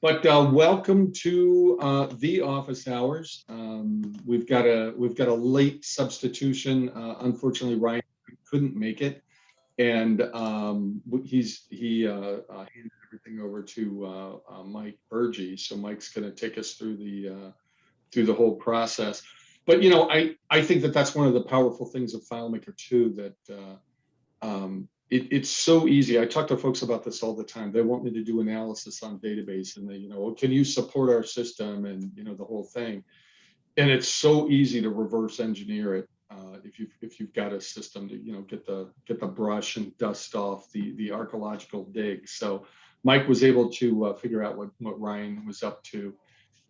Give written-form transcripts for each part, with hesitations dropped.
But welcome to the office hours. We've got a late substitution. Unfortunately, Ryan couldn't make it, and he handed everything over to Mike Burgee. So Mike's going to take us through the whole process. But you know, I think that's one of the powerful things of FileMaker too, that it's so easy. I talk to folks about this all the time. They want me to do analysis on database, and they, well, can you support our system, and the whole thing. And it's so easy to reverse engineer it if you've got a system to get the brush and dust off the archaeological dig. So Mike was able to figure out what Ryan was up to,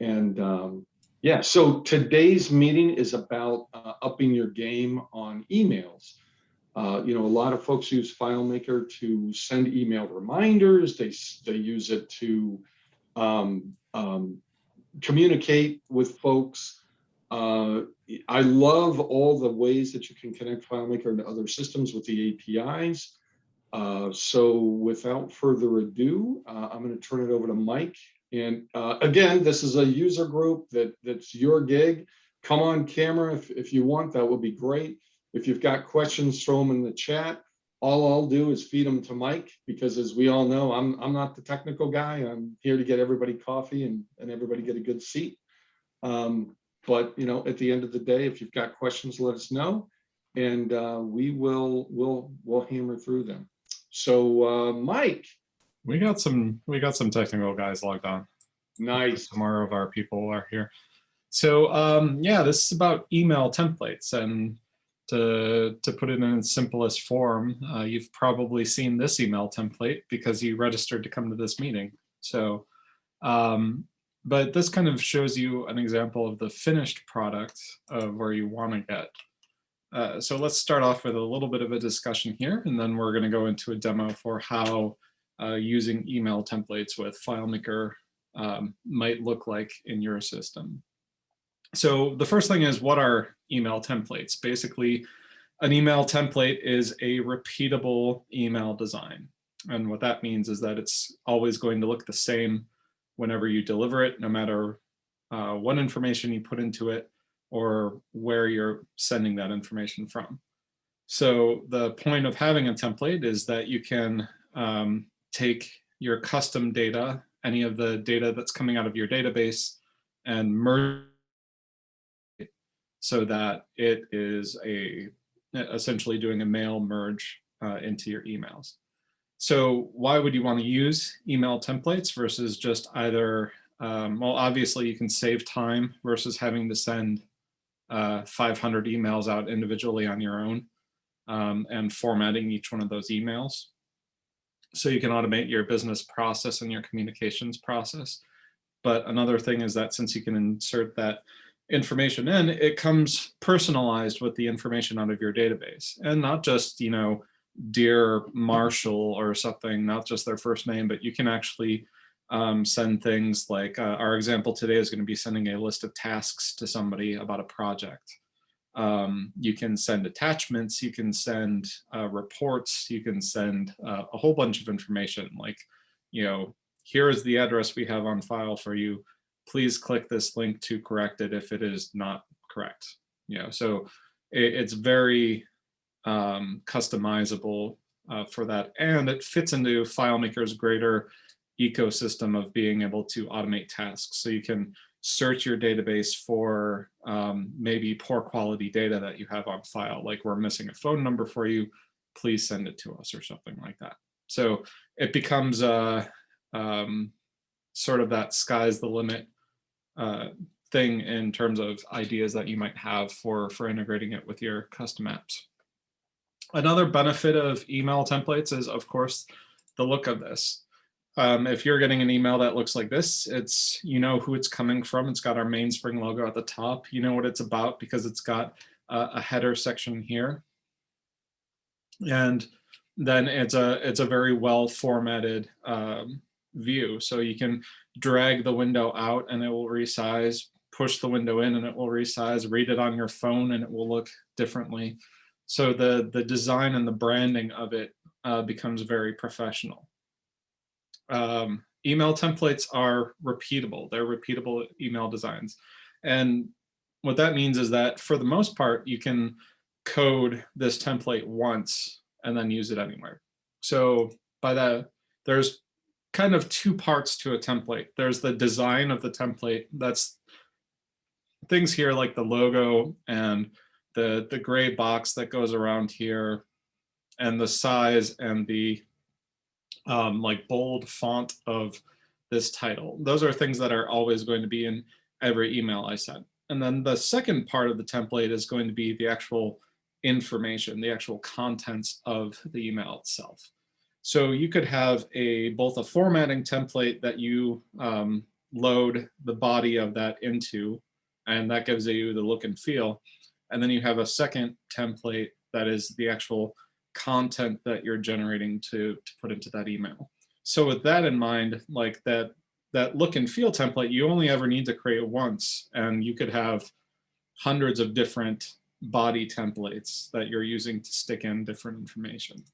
and yeah. So today's meeting is about upping your game on emails. A lot of folks use FileMaker to send email reminders. They use it to communicate with folks. I love all the ways that you can connect FileMaker into other systems with the APIs. So without further ado, I'm going to turn it over to Mike. And again, this is a user group that's your gig. Come on camera if you want, that would be great. If you've got questions, throw them in the chat. All I'll do is feed them to Mike, because as we all know, I'm not the technical guy. I'm here to get everybody coffee and everybody get a good seat. But at the end of the day, if you've got questions, let us know, and we'll hammer through them. So Mike, we got some technical guys logged on. Nice. Some more of our people are here. So yeah, this is about email templates, and to put it in its simplest form, you've probably seen this email template because you registered to come to this meeting. So, but this kind of shows you an example of the finished product of where you want to get. So let's start off with a little bit of a discussion here, and then we're going to go into a demo for how using email templates with FileMaker might look like in your system. So the first thing is, what are email templates? Basically, an email template is a repeatable email design. And what that means is that it's always going to look the same whenever you deliver it, no matter what information you put into it or where you're sending that information from. So the point of having a template is that you can take your custom data, any of the data that's coming out of your database, and merge so that it is essentially doing a mail merge into your emails. So why would you want to use email templates versus just either, well, obviously you can save time versus having to send 500 emails out individually on your own and formatting each one of those emails. So you can automate your business process and your communications process. But another thing is that since you can insert that information in, it comes personalized with the information out of your database, and not just, dear Marshall or something, not just their first name, but you can actually send things like our example today is going to be sending a list of tasks to somebody about a project. You can send attachments, you can send reports, you can send a whole bunch of information like, here is the address we have on file for you. Please click this link to correct it if it is not correct. So it's very customizable for that, and it fits into FileMaker's greater ecosystem of being able to automate tasks. So you can search your database for maybe poor quality data that you have on file, like we're missing a phone number for you, please send it to us, or something like that. So it becomes sort of that sky's the limit thing in terms of ideas that you might have for integrating it with your custom apps. Another benefit of email templates is, of course, the look of this. If you're getting an email that looks like this, it's, who it's coming from. It's got our Mainspring logo at the top. You know what it's about because it's got a header section here. And then it's a very well formatted view. So you can drag the window out and it will resize, push the window in and it will resize, read it on your phone and it will look differently. So the design and the branding of it becomes very professional. email templates are repeatable. They're repeatable email designs. And what that means is that for the most part, you can code this template once and then use it anywhere. So by that, there's kind of two parts to a template. There's the design of the template. That's things here like the logo and the gray box that goes around here, and the size and the like bold font of this title. Those are things that are always going to be in every email I send. And then the second part of the template is going to be the actual information, the actual contents of the email itself. So you could have both a formatting template that you load the body of that into, and that gives you the look and feel. And then you have a second template that is the actual content that you're generating to put into that email. So with that in mind, like that look and feel template, you only ever need to create once, and you could have hundreds of different body templates that you're using to stick in different information.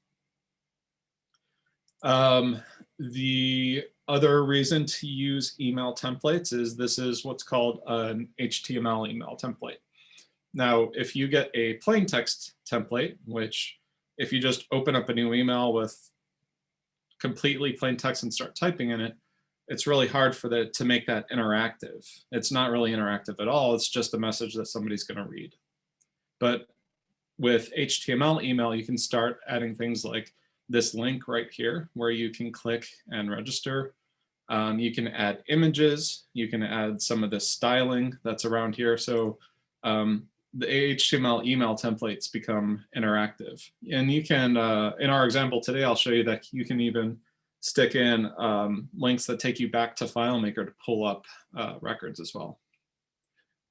The other reason to use email templates is this is what's called an HTML email template. Now, if you get a plain text template, which if you just open up a new email with completely plain text and start typing in it, it's really hard for to make that interactive. It's not really interactive at all. It's just a message that somebody's going to read. But with HTML email, you can start adding things like this link right here where you can click and register. You can add images. You can add some of the styling that's around here. So the HTML email templates become interactive. And you can, in our example today, I'll show you that you can even stick in links that take you back to FileMaker to pull up records as well.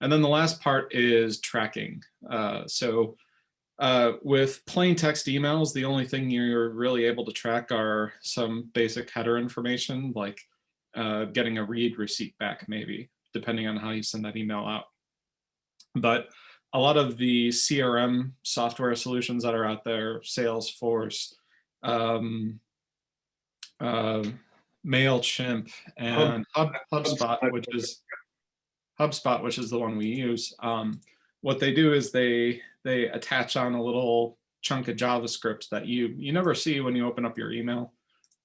And then the last part is tracking. With plain text emails, the only thing you're really able to track are some basic header information, like getting a read receipt back, maybe, depending on how you send that email out. But a lot of the CRM software solutions that are out there, Salesforce, MailChimp, and HubSpot, which is the one we use. What they do is they attach on a little chunk of JavaScript that you never see when you open up your email,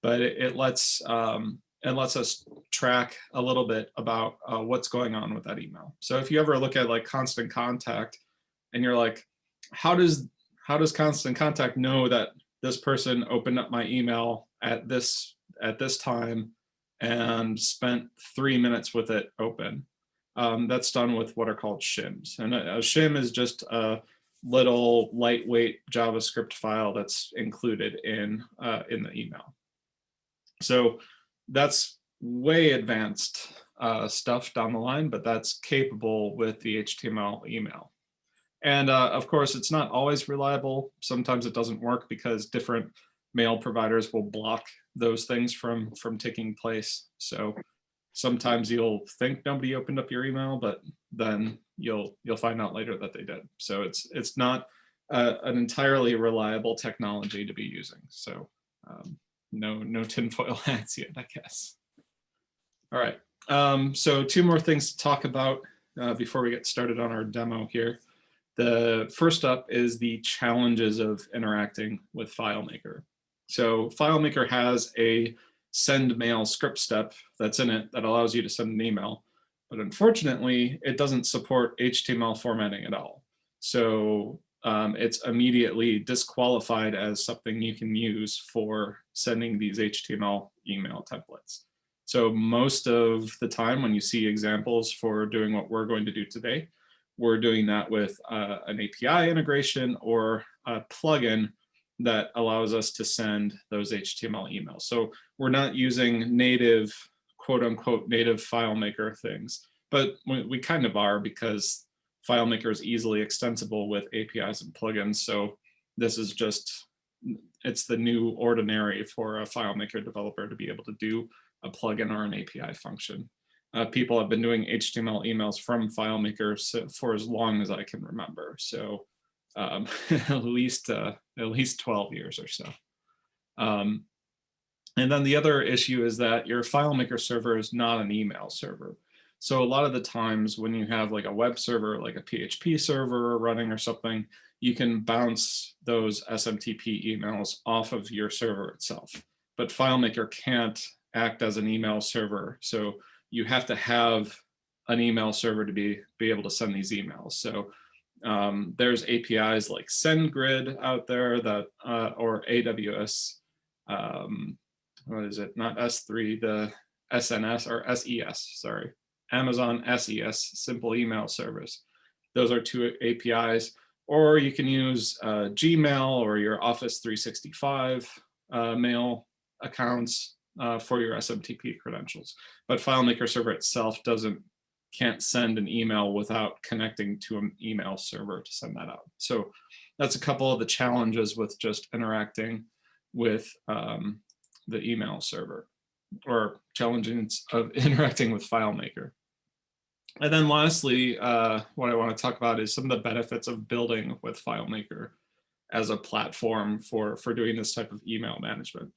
but it lets us track a little bit about what's going on with that email. So if you ever look at like Constant Contact and you're like, how does Constant Contact know that this person opened up my email at this time and spent 3 minutes with it open? That's done with what are called shims. And a shim is just a little lightweight JavaScript file that's included in the email. So that's way advanced stuff down the line, but that's capable with the HTML email. And of course, it's not always reliable. Sometimes it doesn't work because different mail providers will block those things from taking place. So sometimes you'll think nobody opened up your email, but then you'll find out later that they did. So it's not an entirely reliable technology to be using. So no tinfoil hats yet, I guess. All right. So two more things to talk about before we get started on our demo here. The first up is the challenges of interacting with FileMaker. So FileMaker has a send mail script step that's in it that allows you to send an email, but unfortunately, it doesn't support HTML formatting at all. So it's immediately disqualified as something you can use for sending these HTML email templates. So most of the time when you see examples for doing what we're going to do today, we're doing that with an API integration or a plugin that allows us to send those HTML emails. So we're not using native, quote unquote, native FileMaker things, but we kind of are because FileMaker is easily extensible with APIs and plugins. So this is just, it's the new ordinary for a FileMaker developer to be able to do a plugin or an API function. People have been doing HTML emails from FileMaker for as long as I can remember. So at least 12 years or so. And then the other issue is that your FileMaker server is not an email server. So a lot of the times when you have like a web server, like a PHP server running or something, you can bounce those SMTP emails off of your server itself. But FileMaker can't act as an email server. So you have to have an email server to be able to send these emails. So there's APIs like SendGrid out there that, or AWS, what is it? Not S3, the SNS or SES, sorry. Amazon SES, Simple Email Service. Those are two APIs. Or you can use Gmail or your Office 365 mail accounts for your SMTP credentials. But FileMaker server itself can't send an email without connecting to an email server to send that out. So that's a couple of the challenges with just interacting with the email server, or challenges of interacting with FileMaker. And then lastly, what I want to talk about is some of the benefits of building with FileMaker as a platform for doing this type of email management.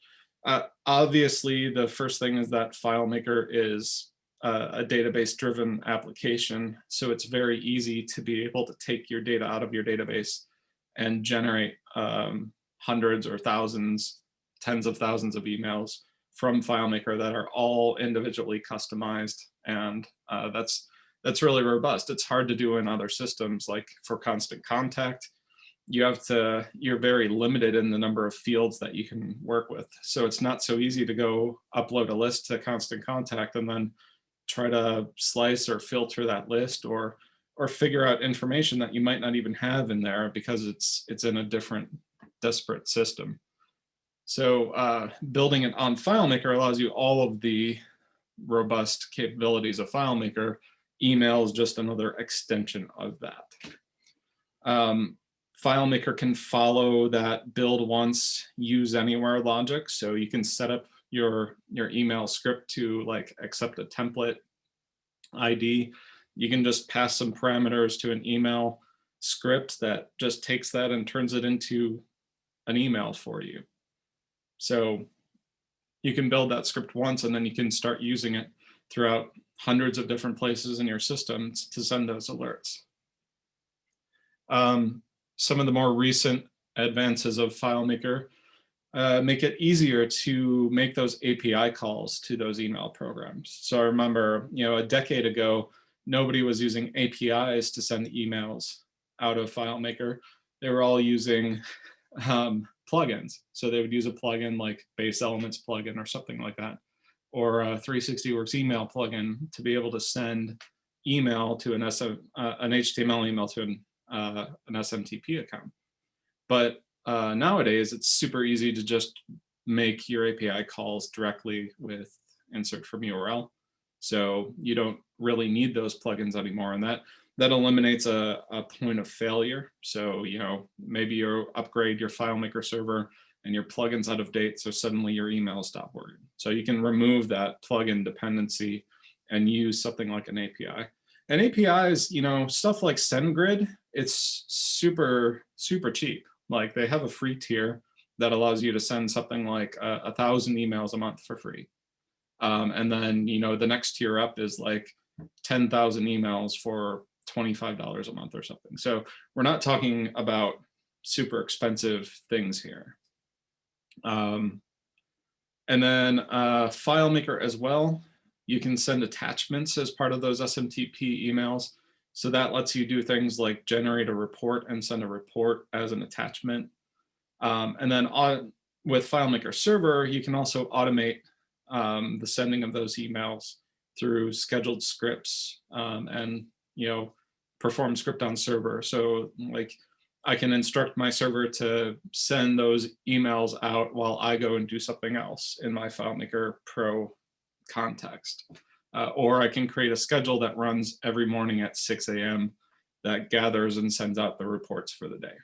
Obviously, the first thing is that FileMaker is a database-driven application, so it's very easy to be able to take your data out of your database and generate hundreds or thousands, tens of thousands of emails from FileMaker that are all individually customized, and that's really robust. It's hard to do in other systems, like for Constant Contact. You're very limited in the number of fields that you can work with. So it's not so easy to go upload a list to Constant Contact and then try to slice or filter that list, or figure out information that you might not even have in there because it's in a different disparate system. So building it on FileMaker allows you all of the robust capabilities of FileMaker. Email is just another extension of that. FileMaker can follow that build once, use anywhere logic. So you can set up your email script to like accept a template ID. You can just pass some parameters to an email script that just takes that and turns it into an email for you. So you can build that script once, and then you can start using it throughout hundreds of different places in your systems to send those alerts. Some of the more recent advances of FileMaker make it easier to make those API calls to those email programs. So I remember, a decade ago, nobody was using APIs to send emails out of FileMaker. They were all using plugins. So they would use a plugin like Base Elements plugin or something like that, or a 360works email plugin to be able to send email to an HTML email to an SMTP account. But nowadays, it's super easy to just make your API calls directly with insert from URL. So you don't really need those plugins anymore. And that eliminates a point of failure. So, maybe you upgrade your FileMaker server and your plugin's out of date, so suddenly your emails stop working. So you can remove that plugin dependency and use something like an API. And APIs, stuff like SendGrid, it's super, super cheap. Like they have a free tier that allows you to send something like 1,000 emails a month for free. And then, the next tier up is like 10,000 emails for $25 a month or something. So we're not talking about super expensive things here. And then FileMaker as well, you can send attachments as part of those SMTP emails. So that lets you do things like generate a report and send a report as an attachment. And then with FileMaker Server, you can also automate the sending of those emails through scheduled scripts and perform script on server. So like I can instruct my server to send those emails out while I go and do something else in my FileMaker Pro context. Or I can create a schedule that runs every morning at 6 a.m. that gathers and sends out the reports for the day.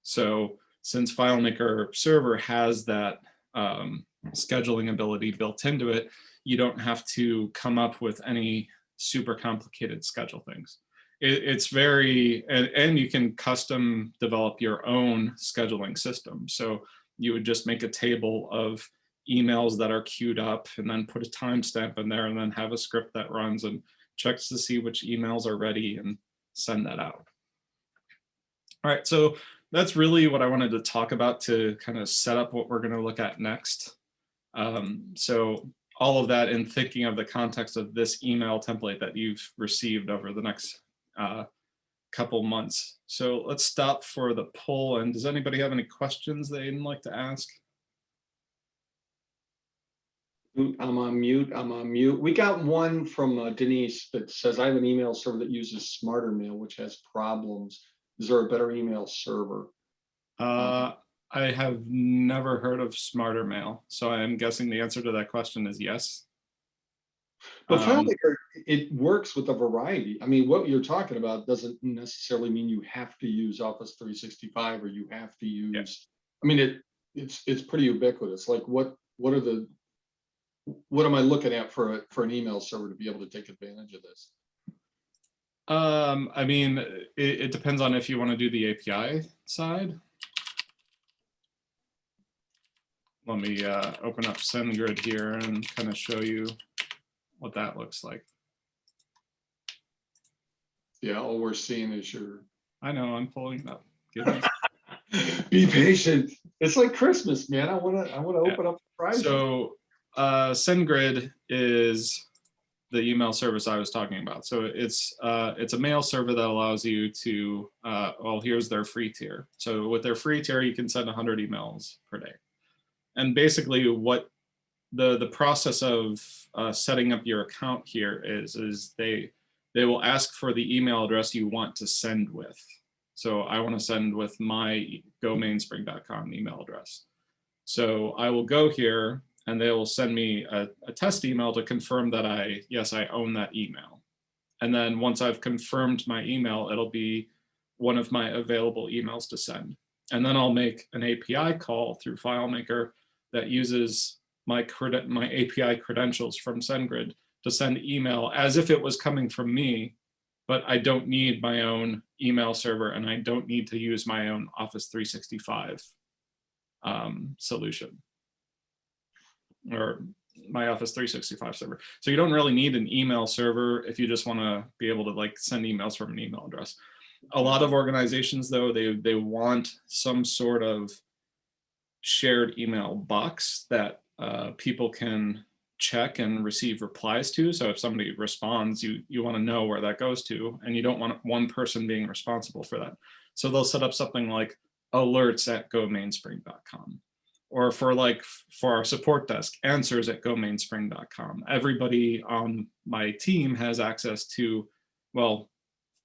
So since FileMaker Server has that scheduling ability built into it, you don't have to come up with any super complicated schedule things. It's very, and you can custom develop your own scheduling system. So you would just make a table of emails that are queued up and then put a timestamp in there and then have a script that runs and checks to see which emails are ready and send that out. All right, so that's really what I wanted to talk about to kind of set up what we're going to look at next. So all of that in thinking of the context of this email template that you've received over the next couple months. So let's stop for the poll. And does anybody have any questions they'd like to ask? I'm on mute. I'm on mute. We got one from Denise that says, I have an email server that uses Smarter Mail, which has problems. Is there a better email server? I have never heard of Smarter Mail, so I'm guessing the answer to that question is yes. But Filemaker, it works with a variety. I mean, what you're talking about doesn't necessarily mean you have to use Office 365 or you have to use. Yeah. I mean, it's pretty ubiquitous. Like, what am I looking at for an email server to be able to take advantage of this? I mean, it depends on if you want to do the API side. Let me open up SendGrid here and kind of show you what that looks like. Yeah, all we're seeing is your. I know, I'm pulling it up. Be patient. It's like Christmas, man. I want to open up the prizes. So SendGrid is the email service I was talking about. So it's a mail server that allows you to, well, here's their free tier. So with their free tier, you can send 100 emails per day. And basically what the process of setting up your account here is they will ask for the email address you want to send with. So I want to send with my gomainspring.com email address. So I will go here and they will send me a test email to confirm that yes, I own that email. And then once I've confirmed my email, it'll be one of my available emails to send. And then I'll make an API call through FileMaker that uses my API credentials from SendGrid to send email as if it was coming from me, but I don't need my own email server and I don't need to use my own Office 365 solution or my Office 365 server. So you don't really need an email server if you just want to be able to like send emails from an email address. A lot of organizations though, they want some sort of shared email box that people can check and receive replies to. So if somebody responds, you want to know where that goes to, and you don't want one person being responsible for that. So they'll set up something like alerts@gomainspring.com, or for our support desk, answers@gomainspring.com. Everybody on my team has access to, well,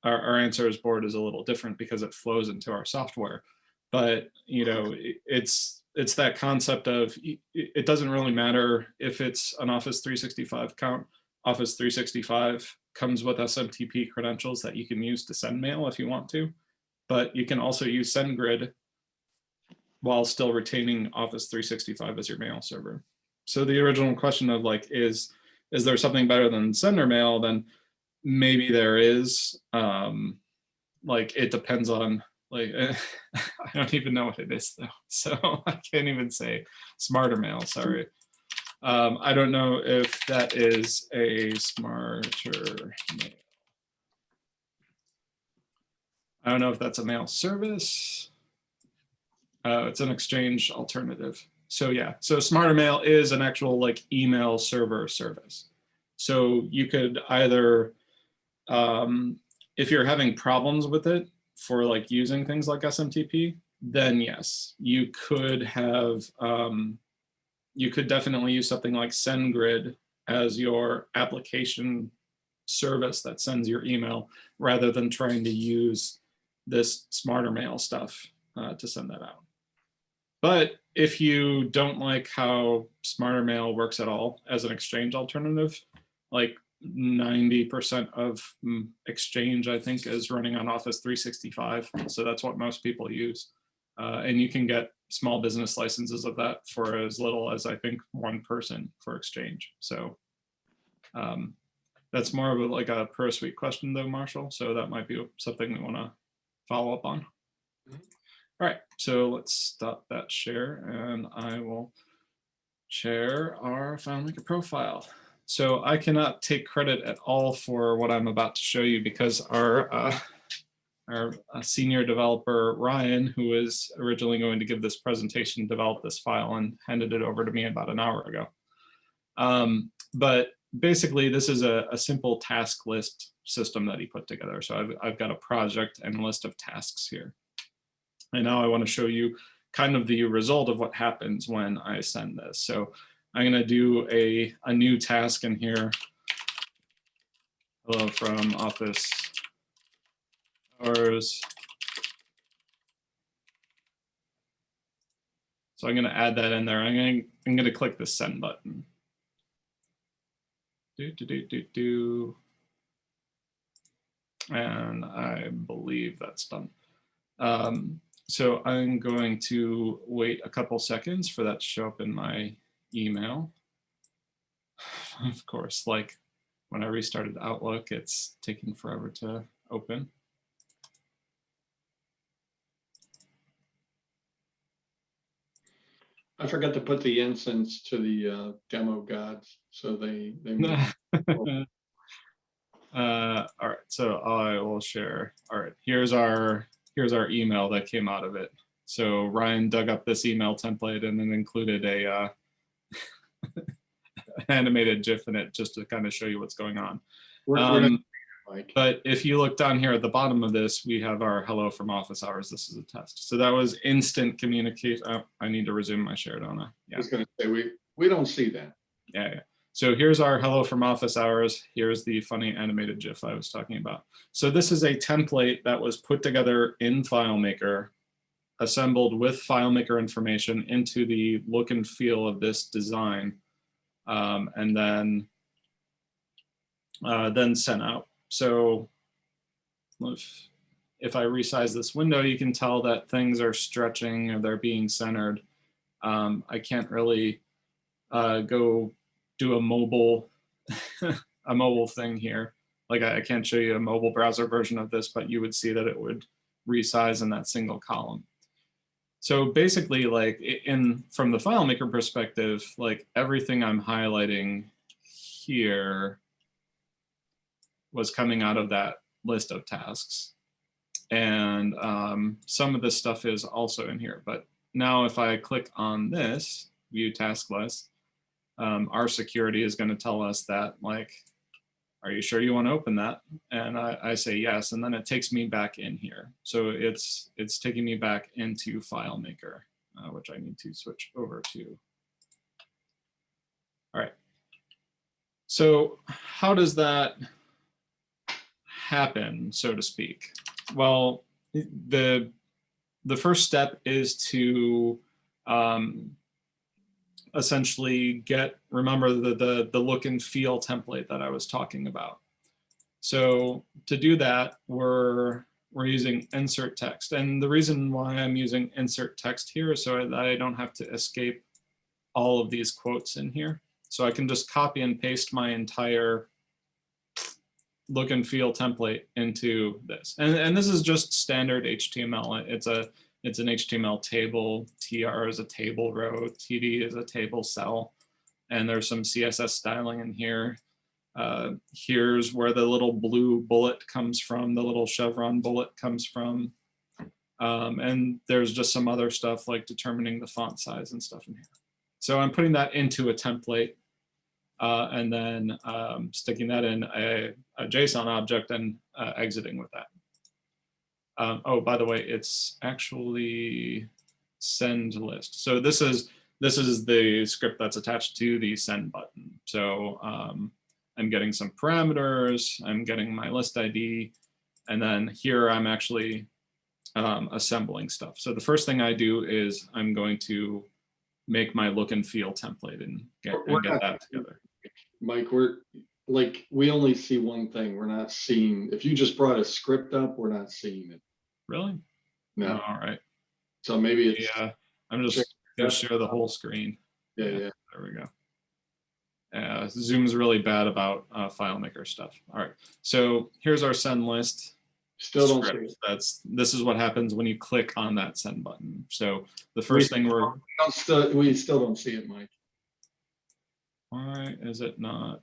our answers board is a little different because it flows into our software, but you know, it's that concept of it doesn't really matter if it's an Office 365 account. Office 365 comes with SMTP credentials that you can use to send mail if you want to, but you can also use SendGrid while still retaining Office 365 as your mail server. So the original question of like, is there something better than sender mail? Then maybe there is. Like it depends on, like, I don't even know what it is though. So I can't even say Smarter Mail, sorry. I don't know if that is a Smarter Mail. I don't know if that's a mail service. It's an Exchange alternative. So yeah, so Smarter Mail is an actual like email server service. So you could either, if you're having problems with it for like using things like SMTP, then yes, you could have, you could definitely use something like SendGrid as your application service that sends your email rather than trying to use this Smarter Mail stuff to send that out. But if you don't like how Smarter Mail works at all as an Exchange alternative, like 90% of Exchange, I think, is running on Office 365. So that's what most people use. And you can get small business licenses of that for as little as, I think, one person for Exchange. So that's more of like a per suite question though, Marshall. So that might be something we want to follow up on. All right, so let's stop that share and I will share our FileMaker profile. So I cannot take credit at all for what I'm about to show you because our senior developer, Ryan, who was originally going to give this presentation, developed this file and handed it over to me about an hour ago. But basically, this is a simple task list system that he put together. So I've got a project and a list of tasks here. And now I want to show you kind of the result of what happens when I send this. So I'm going to do a new task in here. Hello from office hours. So I'm going to add that in there. I'm going to click the send button. And I believe that's done. So I'm going to wait a couple seconds for that to show up in my email. Of course, like when I restarted Outlook, it's taking forever to open. I forgot to put the incense to the demo gods, so they all right, so I will share. All right, here's our email that came out of it. So Ryan dug up this email template and then included a animated GIF in it just to kind of show you what's going on. But if you look down here at the bottom of this, we have our hello from office hours. This is a test. So that was instant communication. Oh, I need to resume my share, don't I? Yeah. I was going to say, we don't see that. Yeah. So here's our hello from office hours. Here's the funny animated GIF I was talking about. So this is a template that was put together in FileMaker, assembled with FileMaker information into the look and feel of this design, and then sent out. So if I resize this window, you can tell that things are stretching or they're being centered. I can't really go do a mobile thing here. Like I can't show you a mobile browser version of this, but you would see that it would resize in that single column. So basically, like from the FileMaker perspective, like everything I'm highlighting here was coming out of that list of tasks. And some of this stuff is also in here. But now if I click on this, view task list, our security is going to tell us that, like, are you sure you want to open that? And I say yes, and then it takes me back in here. So it's taking me back into FileMaker, which I need to switch over to. All right. So how does that happen, so to speak? Well, the first step is to essentially remember the look and feel template that I was talking about. So to do that, we're using insert text. And the reason why I'm using insert text here is so that I don't have to escape all of these quotes in here. So I can just copy and paste my entire look and feel template into this. And this is just standard HTML. It's an HTML table. TR is a table row. TD is a table cell. And there's some CSS styling in here. Here's where the little blue bullet comes from. The little chevron bullet comes from. And there's just some other stuff like determining the font size and stuff in here. So I'm putting that into a template and then sticking that in a JSON object and exiting with that. Oh, by the way, it's actually send list. So this is the script that's attached to the send button. So I'm getting some parameters, I'm getting my list ID, and then here I'm actually assembling stuff. So the first thing I do is I'm going to make my look and feel template and get that together. Mike, we only see one thing. We're not seeing, if you just brought a script up, we're not seeing it. Really? No. Oh, all right. So maybe it's. Yeah, I'm just going to share the whole screen. Yeah. There we go. Zoom's really bad about FileMaker stuff. All right. So here's our send list. Still don't see it. This is what happens when you click on that send button. So the first thing we still don't see it, Mike. Why is it not?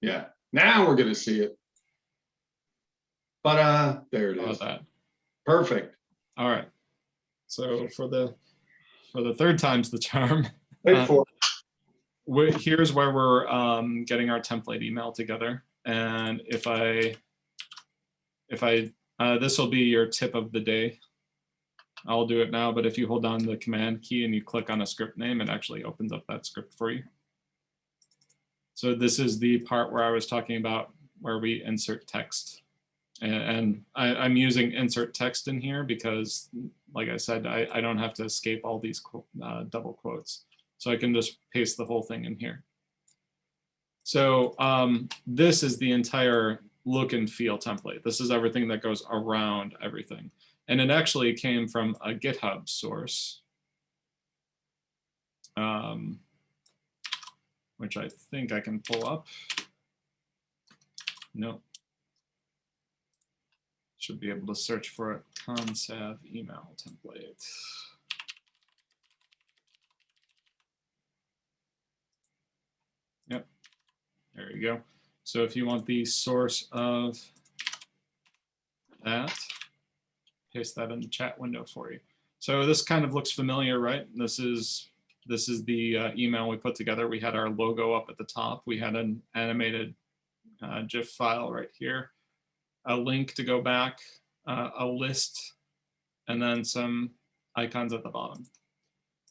Yeah, now we're gonna see it. But there it How is. about that? Perfect. All right. So for the third time's the charm. Wait for it. Here's where we're getting our template email together. And if I this will be your tip of the day. I'll do it now, but if you hold down the command key and you click on a script name, it actually opens up that script for you. So this is the part where I was talking about where we insert text. And I'm using insert text in here because, like I said, I don't have to escape all these double quotes. So I can just paste the whole thing in here. So this is the entire look and feel template. This is everything that goes around everything. And it actually came from a GitHub source, which I think I can pull up. No. Should be able to search for it. Consav email template. Yep, there you go. So if you want the source of that, paste that in the chat window for you. So this kind of looks familiar, right? This is the email we put together. We had our logo up at the top. We had an animated GIF file right here, a link to go back, a list, and then some icons at the bottom.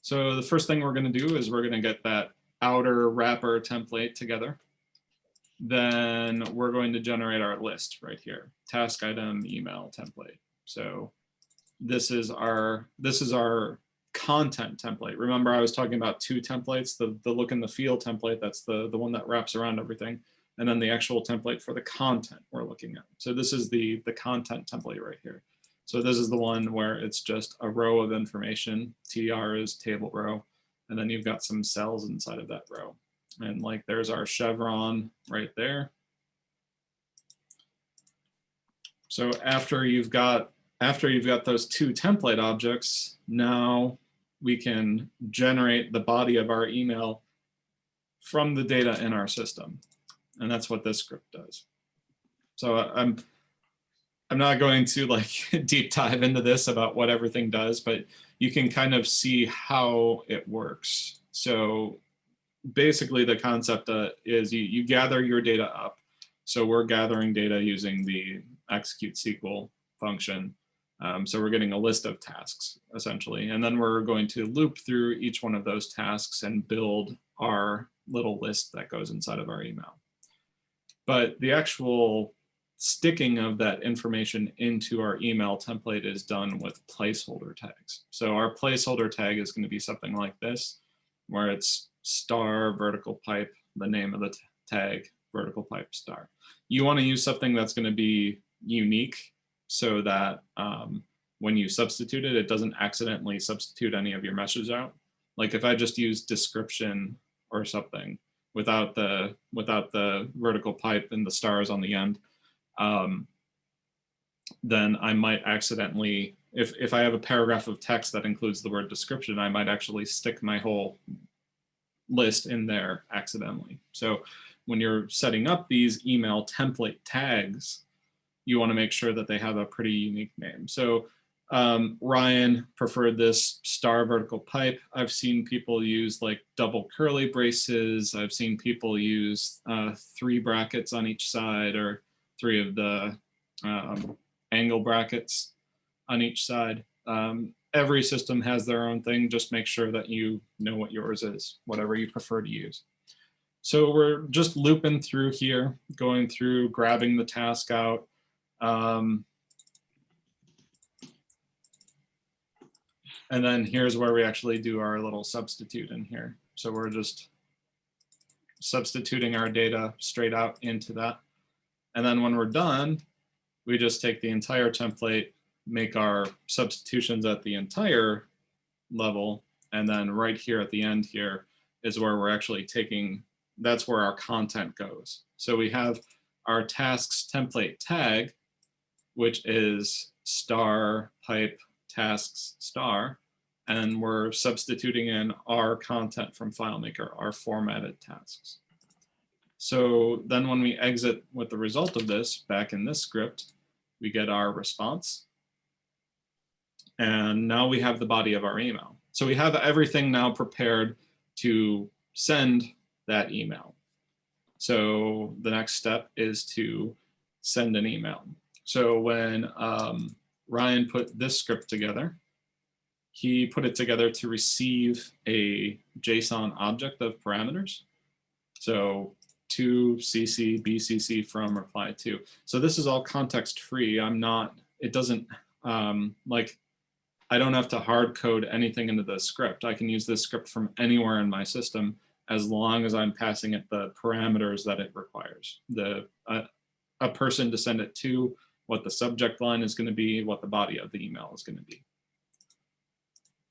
So the first thing we're going to do is we're going to get that outer wrapper template together. Then we're going to generate our list right here, task item email template. So this is our content template. Remember, I was talking about two templates, the look and the feel template, that's the one that wraps around everything, and then the actual template for the content we're looking at. So this is the content template right here. So this is the one where it's just a row of information. TR is table row, and then you've got some cells inside of that row. And like there's our chevron right there. So after you've got those two template objects, now we can generate the body of our email from the data in our system. And that's what this script does. So I'm not going to like deep dive into this about what everything does, but you can kind of see how it works. So basically the concept is you gather your data up. So we're gathering data using the execute SQL function. So we're getting a list of tasks essentially, and then we're going to loop through each one of those tasks and build our little list that goes inside of our email. But the actual sticking of that information into our email template is done with placeholder tags. So our placeholder tag is going to be something like this, where it's star vertical pipe, the name of the tag, vertical pipe star. You want to use something that's going to be unique so that when you substitute it, it doesn't accidentally substitute any of your messages out. Like if I just use description or something without the vertical pipe and the stars on the end, then I might accidentally, if I have a paragraph of text that includes the word description, I might actually stick my whole list in there accidentally. So when you're setting up these email template tags, you want to make sure that they have a pretty unique name. So Ryan preferred this star vertical pipe. I've seen people use like double curly braces. I've seen people use 3 brackets on each side, or 3 of the angle brackets on each side. Every system has their own thing. Just make sure that you know what yours is, whatever you prefer to use. So we're just looping through here, going through, grabbing the task out. And then here's where we actually do our little substitute in here. So we're just substituting our data straight out into that. And then when we're done, we just take the entire template, make our substitutions at the entire level, and then right here at the end here is where we're actually taking, that's where our content goes. So we have our tasks template tag, which is star pipe tasks star, and we're substituting in our content from FileMaker, our formatted tasks. So then when we exit with the result of this back in this script, we get our response. And now we have the body of our email. So we have everything now prepared to send that email. So the next step is to send an email. So when Ryan put this script together, he put it together to receive a JSON object of parameters. So to CC, BCC from reply to. So this is all context free. It doesn't, like, I don't have to hard code anything into the script. I can use this script from anywhere in my system as long as I'm passing it the parameters that it requires. A person to send it to, what the subject line is going to be, what the body of the email is going to be.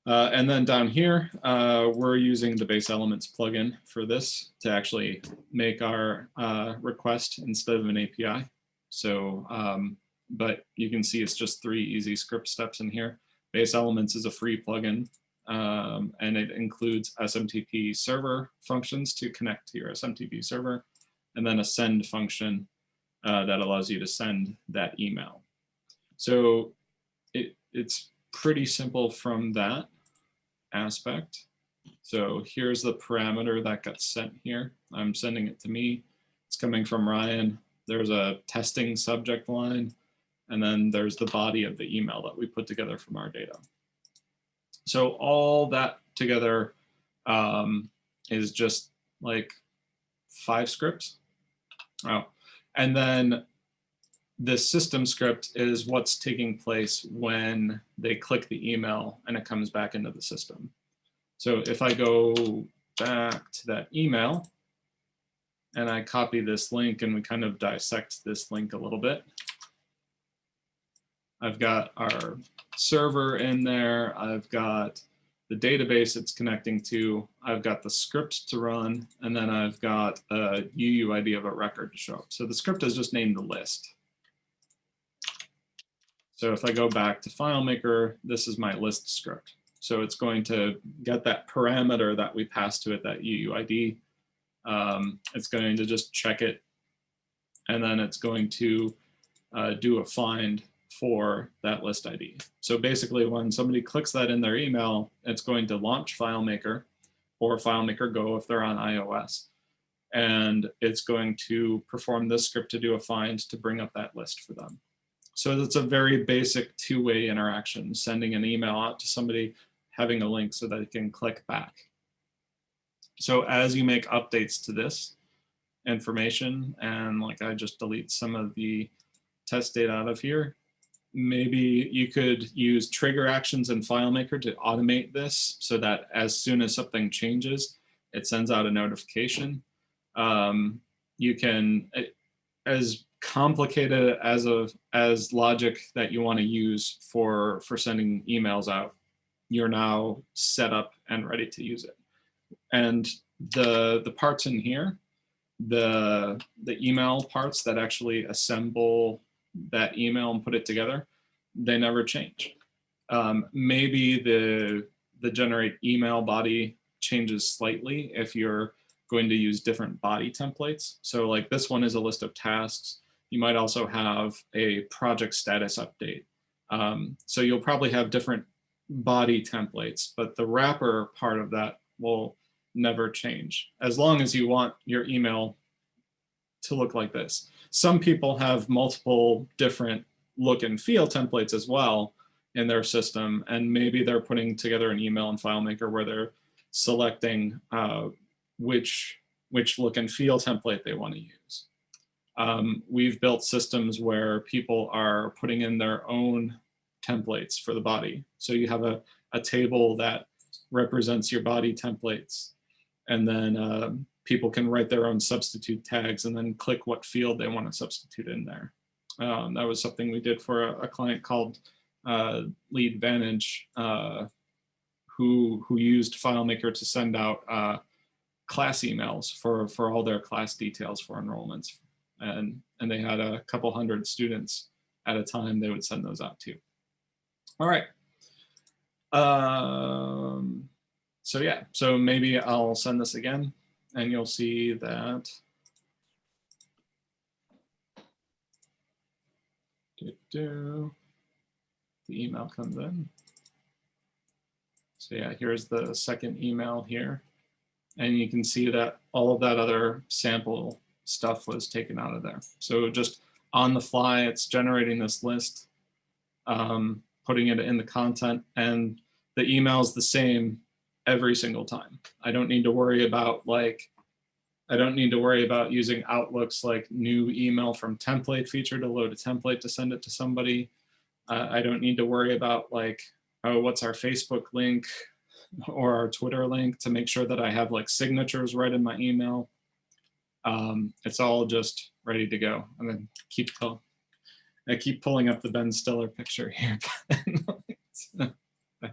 And then down here, we're using the base elements plugin for this to actually make our request instead of an API. So, but you can see it's just 3 easy script steps in here. Base elements is a free plugin, and it includes SMTP server functions to connect to your SMTP server, and then a send function that allows you to send that email. So it's pretty simple from that aspect. So here's the parameter that got sent here. I'm sending it to me. It's coming from Ryan. There's a testing subject line, and then there's the body of the email that we put together from our data. So all that together is just like 5 scripts. Oh, and then the system script is what's taking place when they click the email and it comes back into the system. So if I go back to that email and I copy this link and we kind of dissect this link a little bit, I've got our server in there, I've got the database it's connecting to, I've got the script to run, and then I've got a UUID of a record to show up. So the script is just named the list. So if I go back to FileMaker, this is my list script. So it's going to get that parameter that we passed to it, that UUID. It's going to just check it, and then it's going to do a find for that list ID. So basically, when somebody clicks that in their email, it's going to launch FileMaker or FileMaker Go if they're on iOS. And it's going to perform this script to do a find to bring up that list for them. So it's a very basic 2-way interaction, sending an email out to somebody, having a link so that they can click back. So as you make updates to this information, and like I just delete some of the test data out of here, maybe you could use trigger actions in FileMaker to automate this so that as soon as something changes, it sends out a notification. You can, as complicated as logic that you want to use for sending emails out, you're now set up and ready to use it. And the parts in here, the email parts that actually assemble that email and put it together, they never change. Maybe the generate email body changes slightly if you're going to use different body templates. So like this one is a list of tasks. You might also have a project status update. So you'll probably have different body templates, but the wrapper part of that will never change as long as you want your email to look like this. Some people have multiple different look and feel templates as well in their system, and maybe they're putting together an email in FileMaker where they're selecting which look and feel template they want to use. We've built systems where people are putting in their own templates for the body. So you have a table that represents your body templates, and then people can write their own substitute tags and then click what field they want to substitute in there. That was something we did for a client called Lead Vantage, who used FileMaker to send out class emails for all their class details for enrollments. And they had a couple hundred students at a time they would send those out to. All right. So yeah, so maybe I'll send this again and you'll see that the email comes in. So yeah, here's the second email here. And you can see that all of that other sample stuff was taken out of there. So just on the fly, it's generating this list, putting it in the content, and the email is the same every single time. I don't need to worry about using Outlook's like new email from template feature to load a template to send it to somebody. I don't need to worry about like, oh, what's our Facebook link or our Twitter link to make sure that I have like signatures right in my email. It's all just ready to go. And then I keep pulling up the Ben Stiller picture here. I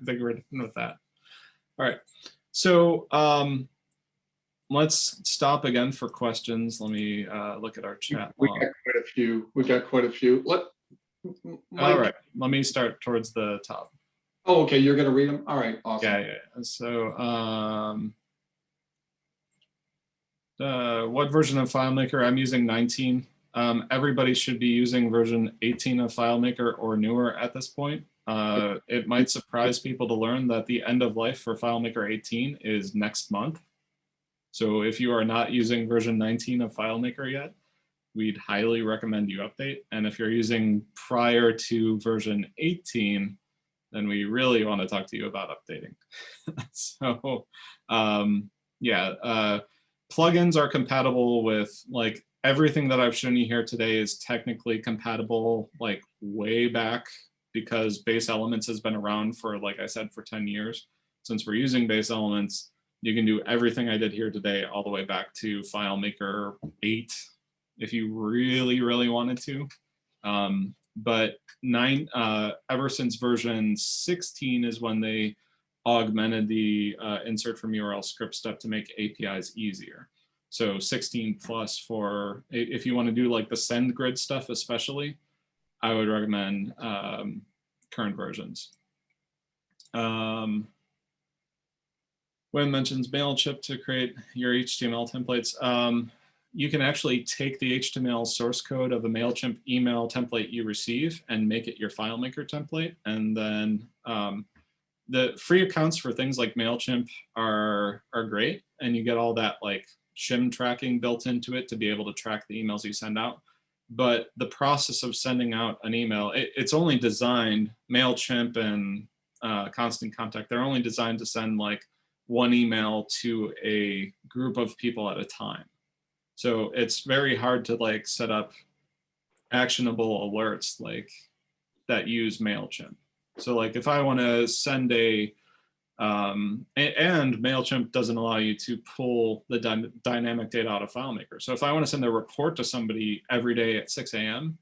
think we're done with that. All right. So let's stop again for questions. Let me look at our chat. We got quite a few. We got quite a few. All right. Let me start towards the top. Oh, okay. You're going to read them? All right. Awesome. Yeah. So what version of FileMaker? I'm using 19. Everybody should be using version 18 of FileMaker or newer at this point. It might surprise people to learn that the end of life for FileMaker 18 is next month. So if you are not using version 19 of FileMaker yet, we'd highly recommend you update. And if you're using prior to version 18, then we really want to talk to you about updating. So yeah, plugins are compatible with like everything that I've shown you here today is technically compatible like way back because Base Elements has been around for, like I said, for 10 years. Since we're using Base Elements, you can do everything I did here today all the way back to FileMaker 8 if you really, really wanted to. But ever since version 16 is when they augmented the insert from URL script step to make APIs easier. So 16 plus for, if you want to do like the SendGrid stuff especially, I would recommend current versions. When mentions MailChimp to create your HTML templates, you can actually take the HTML source code of a MailChimp email template you receive and make it your FileMaker template. And then the free accounts for things like MailChimp are great. And you get all that like shim tracking built into it to be able to track the emails you send out. But the process of sending out an email, it's only designed, MailChimp and Constant Contact, they're only designed to send like one email to a group of people at a time. So it's very hard to like set up actionable alerts like that use MailChimp. So like if I want to send a, and MailChimp doesn't allow you to pull the dynamic data out of FileMaker. So if I want to send a report to somebody every day at 6 a.m.,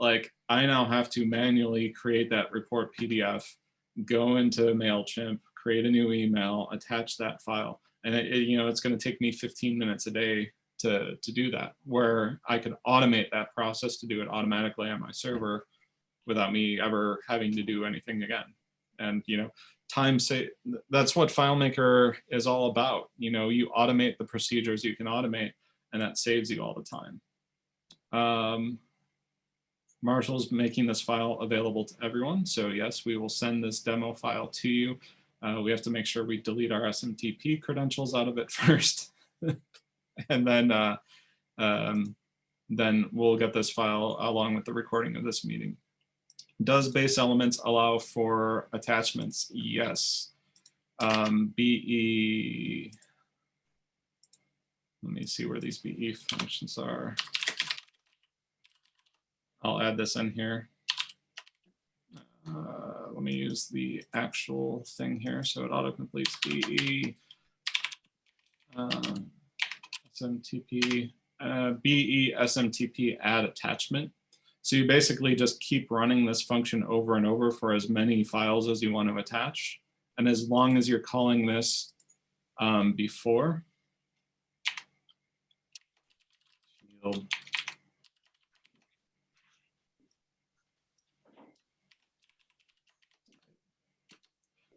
like I now have to manually create that report PDF, go into MailChimp, create a new email, attach that file. And it's going to take me 15 minutes a day to do that, where I could automate that process to do it automatically on my server without me ever having to do anything again. And time save, that's what FileMaker is all about. You automate the procedures you can automate, and that saves you all the time. Marshall's making this file available to everyone. So yes, we will send this demo file to you. We have to make sure we delete our SMTP credentials out of it first. And then we'll get this file along with the recording of this meeting. Does Base Elements allow for attachments? Yes. BE, let me see where these BE functions are. I'll add this in here. Let me use the actual thing here so it auto-completes BE. SMTP, BE SMTP add attachment. So you basically just keep running this function over and over for as many files as you want to attach. And as long as you're calling this before,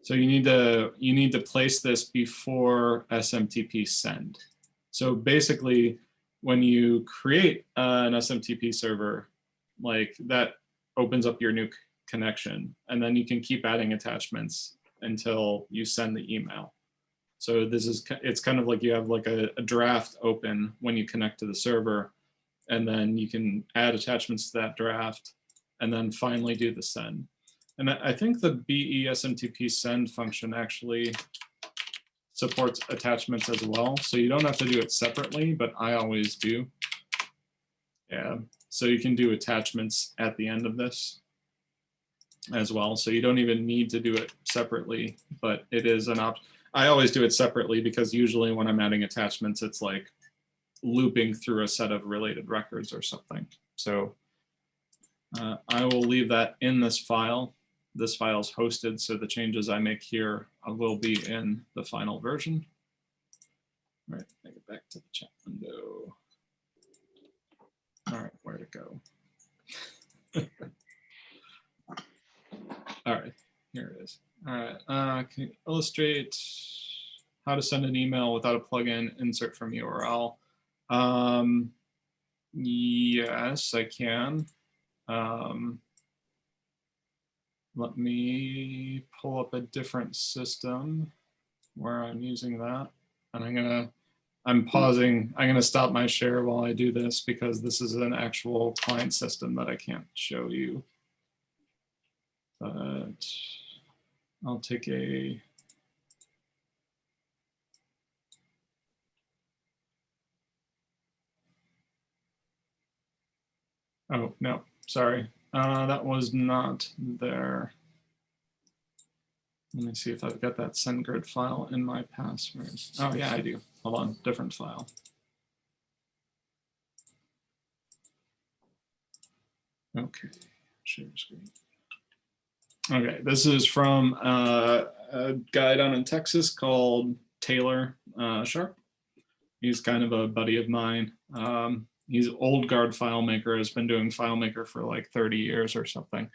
So you need to place this before SMTP send. So basically, when you create an SMTP server, like that opens up your new connection, and then you can keep adding attachments until you send the email. So it's kind of like you have like a draft open when you connect to the server, and then you can add attachments to that draft, and then finally do the send. And I think the BE-SMTP send function actually supports attachments as well. So you don't have to do it separately, but I always do. Yeah, so you can do attachments at the end of this as well. So you don't even need to do it separately, but it is an option. I always do it separately because usually when I'm adding attachments, it's like looping through a set of related records or something. So I will leave that in this file. This file is hosted, so the changes I make here will be in the final version. All right, make it back to the chat window. All right, where'd it go? All right, here it is. All right, can you illustrate how to send an email without a plugin, insert from URL? Yes, I can. Let me pull up a different system where I'm using that. And I'm pausing. I'm gonna stop my share while I do this because this is an actual client system that I can't show you. But I'll take a, oh, no, sorry. That was not there. Let me see if I've got that SendGrid file in my password. Oh yeah, I do. Hold on, different file. Okay, share screen. Okay, this is from a guy down in Texas called Taylor Sharp. He's kind of a buddy of mine. He's old guard FileMaker, has been doing FileMaker for like 30 years or something.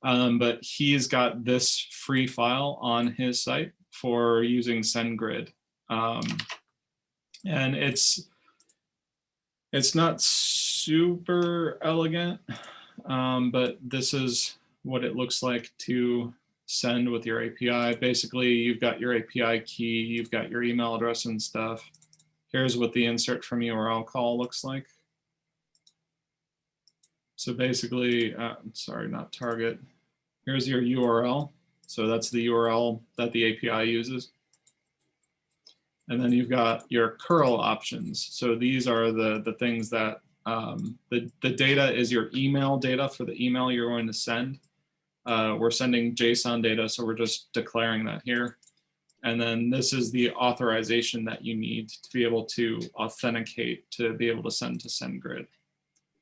But he's got this free file on his site for using SendGrid. And it's not super elegant, but this is what it looks like to send with your API. Basically, you've got your API key, you've got your email address and stuff. Here's what the insert from URL call looks like. So basically, sorry, not target. Here's your URL. So that's the URL that the API uses. And then you've got your curl options. So these are the things that, the data is your email data for the email you're going to send. We're sending JSON data, so we're just declaring that here. And then this is the authorization that you need to be able to authenticate to be able to send to SendGrid.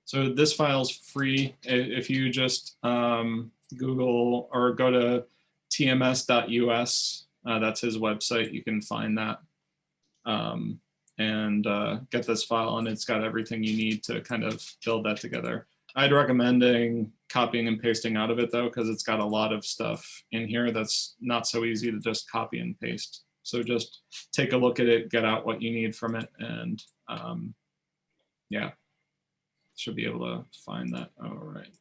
So this file is free. If you just Google or go to tms.us, that's his website, you can find that and get this file, and it's got everything you need to kind of build that together. I'd recommend copying and pasting out of it though, because it's got a lot of stuff in here that's not so easy to just copy and paste. So just take a look at it, get out what you need from it, and yeah, should be able to find that. All right.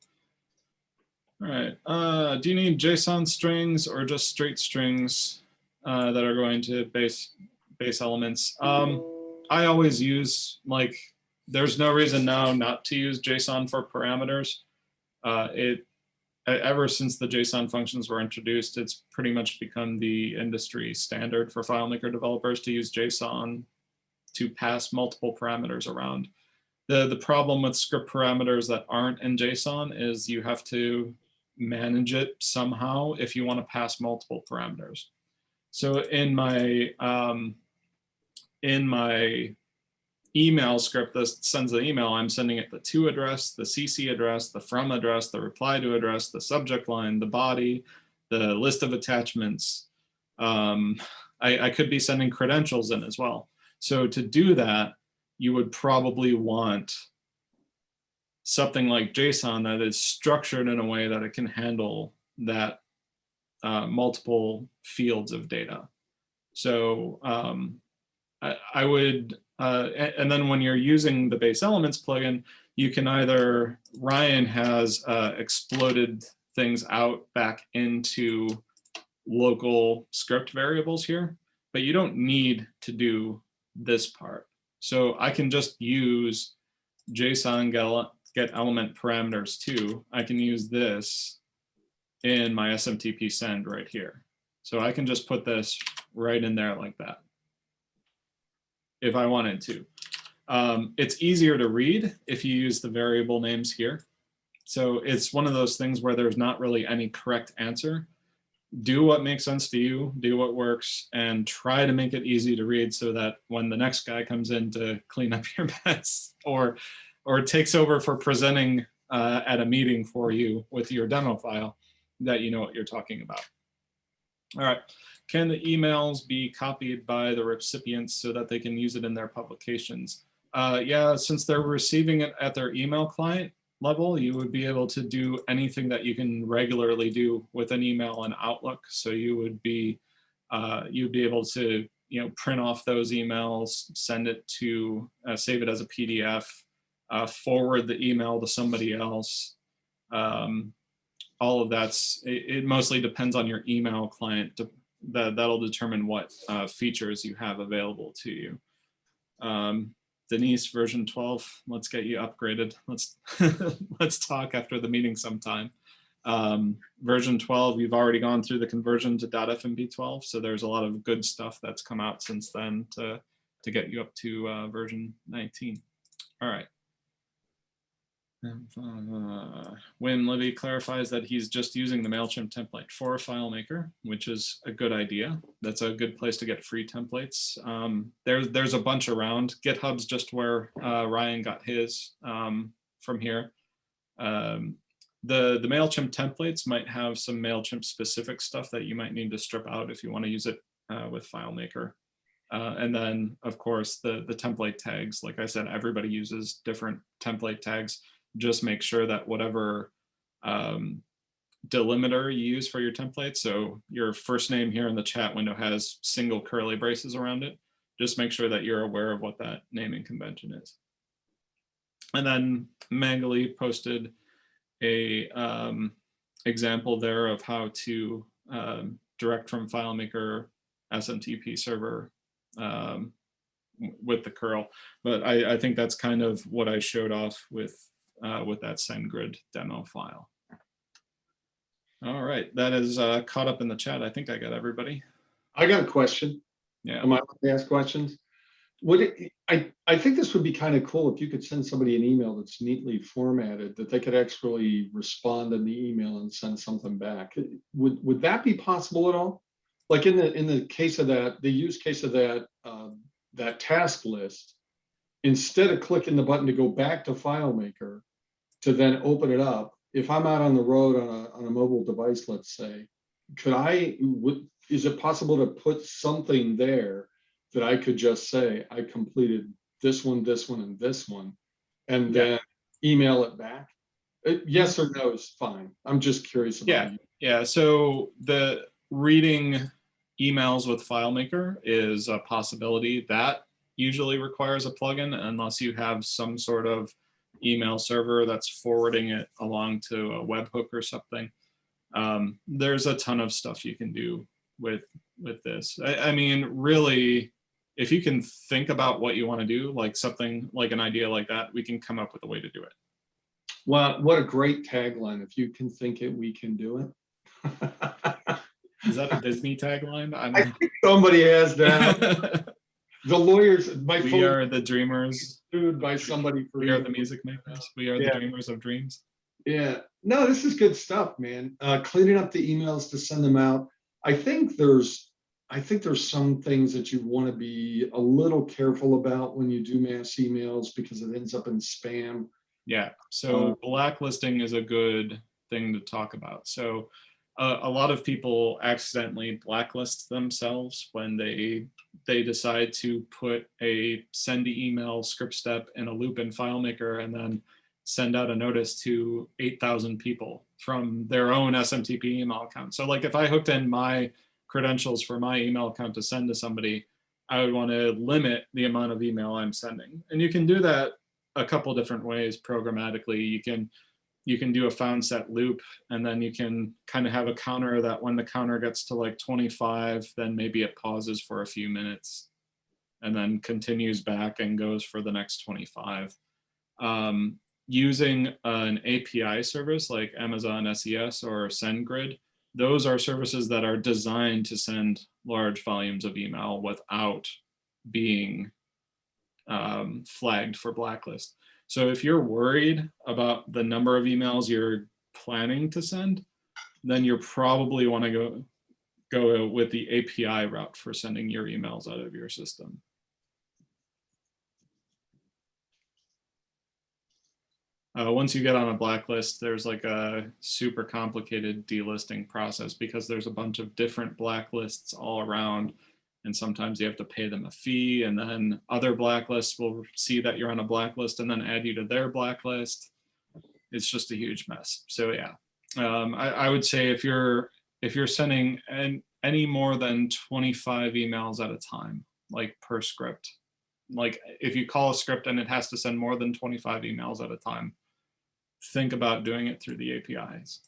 All right. Do you need JSON strings or just straight strings that are going to base elements? I always use, like, there's no reason now not to use JSON for parameters. Ever since the JSON functions were introduced, it's pretty much become the industry standard for FileMaker developers to use JSON to pass multiple parameters around. The problem with script parameters that aren't in JSON is you have to manage it somehow if you want to pass multiple parameters. So in my email script that sends the email, I'm sending it the to address, the CC address, the from address, the reply to address, the subject line, the body, the list of attachments. I could be sending credentials in as well. So to do that, you would probably want something like JSON that is structured in a way that it can handle that multiple fields of data. So I would, and then when you're using the base elements plugin, you can either, Ryan has exploded things out back into local script variables here, but you don't need to do this part. So I can just use JSON get element parameters too. I can use this in my SMTP send right here. So I can just put this right in there like that if I wanted to. It's easier to read if you use the variable names here. So it's one of those things where there's not really any correct answer. Do what makes sense to you, do what works, and try to make it easy to read so that when the next guy comes in to clean up your mess or takes over for presenting at a meeting for you with your demo file, that you know what you're talking about. All right, can the emails be copied by the recipients so that they can use it in their publications? Yeah, since they're receiving it at their email client level, you would be able to do anything that you can regularly do with an email in Outlook. So you would be, you'd be able to, print off those emails, send it to, save it as a PDF, forward the email to somebody else. All of that's, it mostly depends on your email client. That'll determine what features you have available to you. Denise, version 12, let's get you upgraded. Let's let's talk after the meeting sometime. Version 12, you've already gone through the conversion to .fmb 12, so there's a lot of good stuff that's come out since then to get you up to version 19. All right. When Livy clarifies that he's just using the MailChimp template for FileMaker, which is a good idea. That's a good place to get free templates. There's a bunch around. GitHub's just where Ryan got his from here. The MailChimp templates might have some MailChimp specific stuff that you might need to strip out if you want to use it with FileMaker. And then, of course, the template tags. Like I said, everybody uses different template tags. Just make sure that whatever delimiter you use for your template, so your first name here in the chat window has single curly braces around it, just make sure that you're aware of what that naming convention is. And then Magali posted a example there of how to direct from FileMaker SMTP server with the curl. But I think that's kind of what I showed off with that SendGrid demo file. All right, that is caught up in the chat. I think I got everybody. I got a question. Yeah. Am I allowed to ask questions? I think this would be kind of cool if you could send somebody an email that's neatly formatted that they could actually respond in the email and send something back. Would that be possible at all? Like in the case of the use case of that task list, instead of clicking the button to go back to FileMaker to then open it up, if I'm out on the road on a mobile device, let's say, is it possible to put something there that I could just say, I completed this one, and this one, and then email it back? Yes or no is fine. I'm just curious about you. Yeah, so the reading emails with FileMaker is a possibility. That usually requires a plugin unless you have some sort of email server that's forwarding it along to a webhook or something. There's a ton of stuff you can do with this. I mean, really, if you can think about what you want to do, like something like an idea like that, we can come up with a way to do it. Well, what a great tagline. If you can think it, we can do it. Is that a Disney tagline? I think somebody has that. The lawyers, we are the dreamers. Sued by somebody for we are the music makers. We are the dreamers of dreams. Yeah, no, this is good stuff, man. Cleaning up the emails to send them out. I think there's some things that you want to be a little careful about when you do mass emails because it ends up in spam. Yeah, so blacklisting is a good thing to talk about. So a lot of people accidentally blacklist themselves when they decide to put a send email script step in a loop in FileMaker and then send out a notice to 8,000 people from their own SMTP email account. So like if I hooked in my credentials for my email account to send to somebody, I would want to limit the amount of email I'm sending. And you can do that a couple different ways programmatically. You can do a found set loop, and then you can kind of have a counter that when the counter gets to like 25, then maybe it pauses for a few minutes and then continues back and goes for the next 25. Using an API service like Amazon SES or SendGrid, those are services that are designed to send large volumes of email without being flagged for blacklist. So if you're worried about the number of emails you're planning to send, then you probably want to go with the API route for sending your emails out of your system. Once you get on a blacklist, there's like a super complicated delisting process because there's a bunch of different blacklists all around, and sometimes you have to pay them a fee, and then other blacklists will see that you're on a blacklist and then add you to their blacklist. It's just a huge mess. So yeah, I would say if you're sending any more than 25 emails at a time, like per script, like if you call a script and it has to send more than 25 emails at a time, think about doing it through the APIs.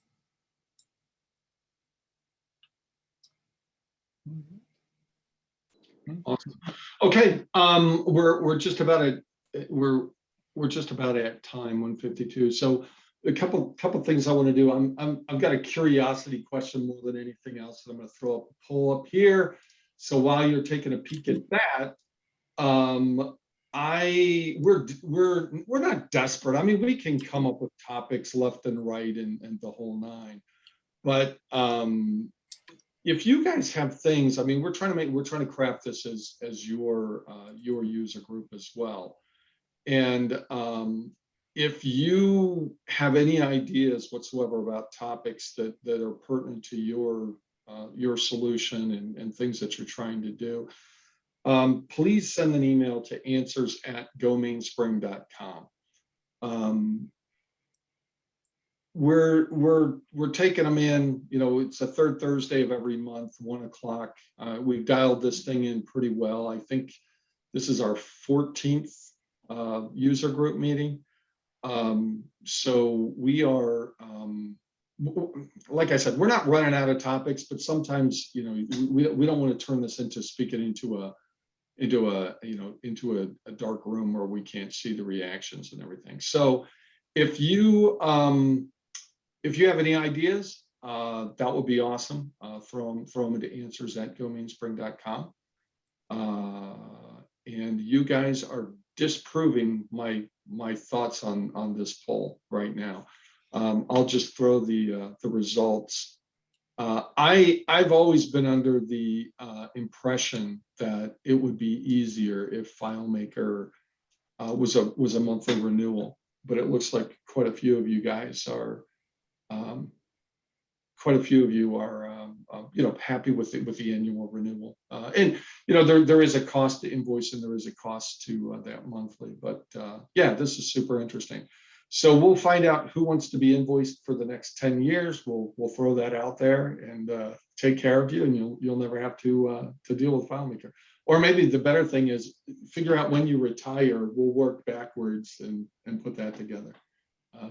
Awesome. Okay, we're just about at time, 1:52. So a couple things I want to do. I've got a curiosity question more than anything else that I'm going to throw up a poll up here. So while you're taking a peek at that, we're not desperate. I mean, we can come up with topics left and right and the whole nine. But if you guys have things, I mean, we're trying to craft this as your user group as well. And if you have any ideas whatsoever about topics that are pertinent to your solution and things that you're trying to do, please send an email to answers@gomainspring.com. We're taking them in, you know, it's the third Thursday of every month, 1 o'clock. We've dialed this thing in pretty well. I think this is our 14th user group meeting. So we are, like I said, we're not running out of topics, but sometimes, you know, we don't want to turn this into speaking into a dark room where we can't see the reactions and everything. So if you have any ideas, that would be awesome. Throw them into answers@gomainspring.com. And you guys are disproving my thoughts on this poll right now. I'll just throw the results. I've always been under the impression that it would be easier if Filemaker was a monthly renewal, but it looks like quite a few of you guys are happy with the annual renewal. And you know, there is a cost to invoice and there is a cost to that monthly. But yeah, this is super interesting. So we'll find out who wants to be invoiced for the next 10 years. We'll throw that out there and take care of you, and you'll never have to deal with Filemaker. Or maybe the better thing is figure out when you retire. We'll work backwards and put that together.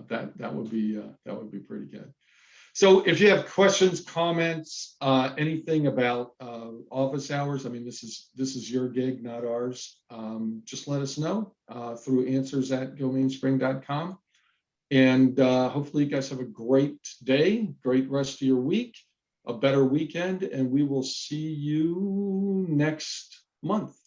That would be pretty good. So if you have questions, comments, anything about office hours, I mean, this is your gig, not ours. Just let us know through answers@gomainspring.com. And hopefully you guys have a great day, great rest of your week, a better weekend, and we will see you next month.